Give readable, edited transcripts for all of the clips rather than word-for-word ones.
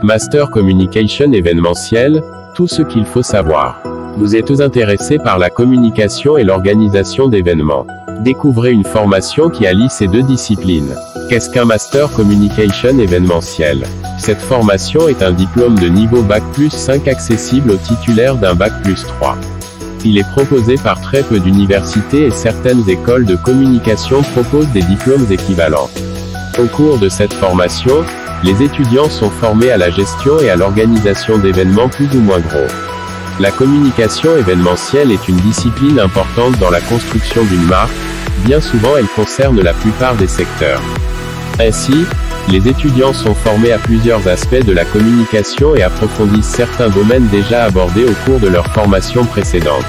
Master Communication événementiel, tout ce qu'il faut savoir. Vous êtes intéressé par la communication et l'organisation d'événements. Découvrez une formation qui allie ces deux disciplines. Qu'est-ce qu'un Master Communication événementiel? Cette formation est un diplôme de niveau Bac+5 accessible aux titulaires d'un Bac+3. Il est proposé par très peu d'universités et certaines écoles de communication proposent des diplômes équivalents. Au cours de cette formation, les étudiants sont formés à la gestion et à l'organisation d'événements plus ou moins gros. La communication événementielle est une discipline importante dans la construction d'une marque, bien souvent elle concerne la plupart des secteurs. Ainsi, les étudiants sont formés à plusieurs aspects de la communication et approfondissent certains domaines déjà abordés au cours de leur formation précédente.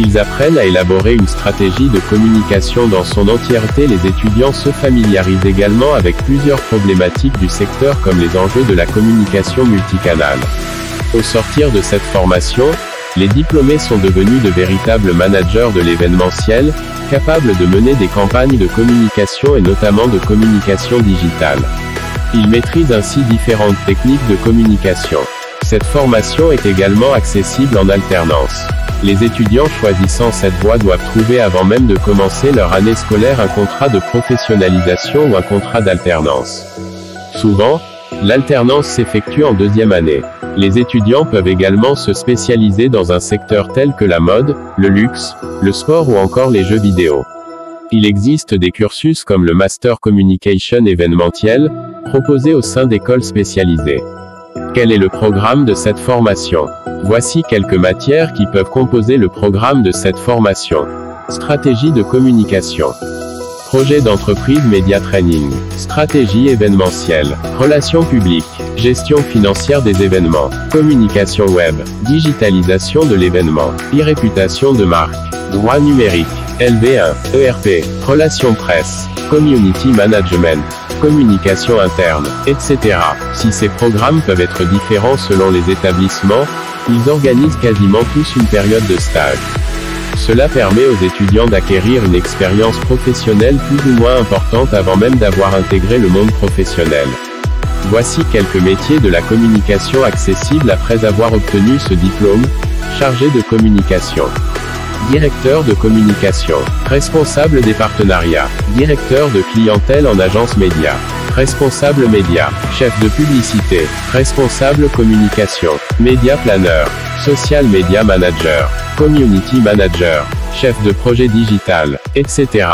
Ils apprennent à élaborer une stratégie de communication dans son entièreté. Les étudiants se familiarisent également avec plusieurs problématiques du secteur comme les enjeux de la communication multicanale. Au sortir de cette formation, les diplômés sont devenus de véritables managers de l'événementiel, capables de mener des campagnes de communication et notamment de communication digitale. Ils maîtrisent ainsi différentes techniques de communication. Cette formation est également accessible en alternance. Les étudiants choisissant cette voie doivent trouver avant même de commencer leur année scolaire un contrat de professionnalisation ou un contrat d'alternance. Souvent, l'alternance s'effectue en deuxième année. Les étudiants peuvent également se spécialiser dans un secteur tel que la mode, le luxe, le sport ou encore les jeux vidéo. Il existe des cursus comme le Master Communication événementiel, proposé au sein d'écoles spécialisées. Quel est le programme de cette formation? Voici quelques matières qui peuvent composer le programme de cette formation. Stratégie de communication. Projet d'entreprise média training. Stratégie événementielle. Relations publiques. Gestion financière des événements. Communication web. Digitalisation de l'événement. E-réputation de marque. Droit numérique. LV1. ERP. Relations presse. Community management. Communication interne, etc. Si ces programmes peuvent être différents selon les établissements, ils organisent quasiment tous une période de stage. Cela permet aux étudiants d'acquérir une expérience professionnelle plus ou moins importante avant même d'avoir intégré le monde professionnel. Voici quelques métiers de la communication accessibles après avoir obtenu ce diplôme. Chargé de communication. Directeur de communication. Responsable des partenariats. Directeur de clientèle en agence média. Responsable média. Chef de publicité. Responsable communication. Média planeur. Social media manager. Community manager. Chef de projet digital, etc.